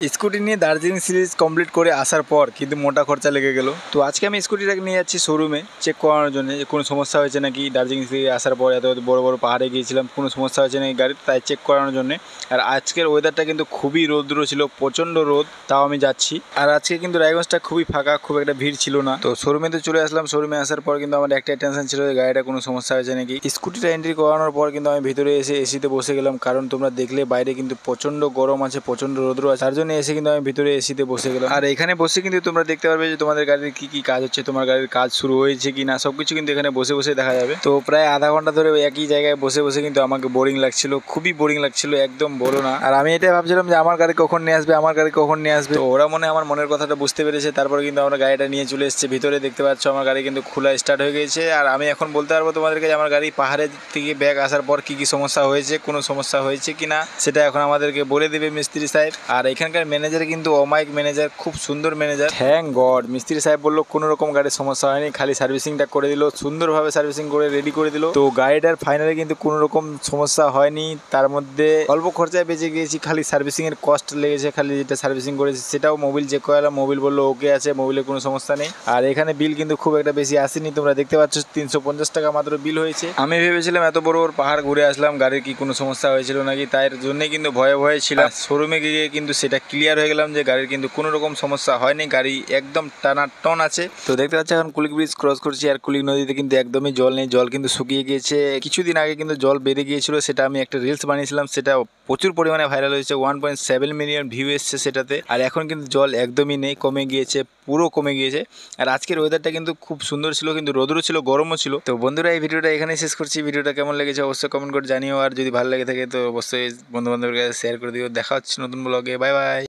Scooty নিয়ে Darjeeling series complete করে আসার পর কিন্তু মোটা খরচা লেগে গেল। তো আজকে আমি স্কুটিটাকে নিয়ে যাচ্ছি শোরুমে চেক করানোর জন্য যে কোনো সমস্যা হয়েছে নাকি। দার্জিলিং থেকে আসার পর এত বড় বড় পাহাড়ে গিয়েছিলাম, কোনো সমস্যা হয়েছে নাকি গাড়ির, তাই চেক করানোর জন্য। আর আজকের ওয়েদারটা কিন্তু খুবই রৌদ্র ছিল, প্রচণ্ড রোদ, তাও আমি যাচ্ছি। আর আজকে কিন্তু রায়গঞ্জটা খুবই ফাঁকা, খুব একটা ভিড় ছিল না। তো শোরুমে তো চলে আসলাম। শোরুমে আসার পর কিন্তু আমার একটাই টেনশন ছিল যে গাড়িটা কোনো সমস্যা হয়েছে নাকি। স্কুটিটা এন্ট্রি করানোর পর কিন্তু আমি ভিতরে এসে এসিতে বসে গেলাম, কারণ তোমরা দেখলে বাইরে কিন্তু প্রচণ্ড গরম আছে, প্রচণ্ড রৌদ্র আছে। তার জন্য এসে কিন্তু আমি ভিতরে এসিতে বসে গেলাম। আর এখানে বসে কিন্তু তোমরা দেখতে পারবে যে তোমাদের গাড়ির কি কি কাজ হচ্ছে, তোমার গাড়ির কাজ শুরু হয়েছে কি না, সবকিছু কিন্তু এখানে বসে বসে দেখা যাবে। তো প্রায় আধা ঘন্টা ধরে একই জায়গায় বসে বসে কিন্তু আমাকে বোরিং লাগছিল, খুবই বোরিং লাগছিল, একদম বলো না। আর আমি এটাই ভাবছিলাম যে আমার গাড়ি কখন নিয়ে আসবে, আমার গাড়ি কখন নিয়ে আসবে। তো ওরা মনে হয় আমার মনের কথাটা বুঝতে পেরেছে। তারপরে কিন্তু আমরা গাড়িটা নিয়ে চলে এসেছি ভিতরে। দেখতে পাচ্ছ আমার গাড়ি কিন্তু খোলা স্টার্ট হয়ে গেছে। আর আমি এখন বলতে পারবো তোমাদেরকে যে আমার গাড়ি পাহাড়ের থেকে ব্যাগ আসার পর কি কি সমস্যা হয়েছে, কোনো সমস্যা হয়েছে কি না সেটা এখন আমাদেরকে বলে দেবে মিস্ত্রি সাহেব। আর এখানকার ম্যানেজার কিন্তু অমায়িক ম্যানেজার, খুব সুন্দর ম্যানেজার, থ্যাঙ্ক গড। মিস্ত্রি সাহেব বললো কোনো রকম গাড়ির সমস্যা হয়নি, খালি সার্ভিসিংটা করে দিল, সুন্দরভাবে সার্ভিসিং করে রেডি করে দিল। তো গাড়িটার ফাইনালি কিন্তু কোনো রকম সমস্যা হয়নি। তার মধ্যে অল্প খরচায় বেঁচে গিয়েছি, খালি সার্ভিসিং এর কস্ট লেগেছে, খালি যেটা সার্ভিসিং করেছি সেটাও মোবিল চেক করালাম, মোবিল বললো ওকে আছে, মোবিলের কোনো সমস্যা নেই। আর এখানে বিল কিন্তু খুব একটা বেশি আসেনি, তোমরা দেখতে পাচ্ছ 350 টাকা মাত্র বিল হয়েছে। আমি ভেবেছিলাম এত বড় বড় পাহাড় ঘুরে আসলাম, গাড়ির কি কোনো সমস্যা হয়েছিল নাকি, তাই জন্যই কিন্তু ভয়ে ভয়ে ছিলাম। শোরুমে গিয়ে কিন্তু সেটা ক্লিয়ার হয়ে গেলাম যে গাড়ির কিন্তু কোনো রকম সমস্যা হয়নি, গাড়ি একদম টানাটন আছে। তো দেখতে পাচ্ছি এখন কুলিক ব্রিজ ক্রস করছি। আর কুলিক নদীতে কিন্তু একদমই জল নেই, জল কিন্তু শুকিয়ে গিয়েছে। কিছুদিন আগে কিন্তু জল বেড়ে গিয়েছিল, সেটা আমি একটা রিলস বানিয়েছিলাম, সেটা প্রচুর পরিমাণে ভাইরাল হয়েছে, 1.7 মিলিয়ন ভিউ এসছে সেটাতে। আর এখন কিন্তু জল একদমই নেই, কমে গিয়েছে, পুরো কমে গিয়েছে। আর আজকের ওয়েদারটা কিন্তু খুব সুন্দর ছিল, কিন্তু রোদ্র ছিল, গরমও ছিল। তো বন্ধুরা এই ভিডিওটা এখানেই শেষ করছি। ভিডিওটা কেমন লেগেছে অবশ্যই কমেন্ট করে জানিও। আর যদি ভালো লেগে থাকে তো অবশ্যই বন্ধু বান্ধবের কাছে শেয়ার করে দিও। দেখা হচ্ছে নতুন ব্লগে। Bye bye.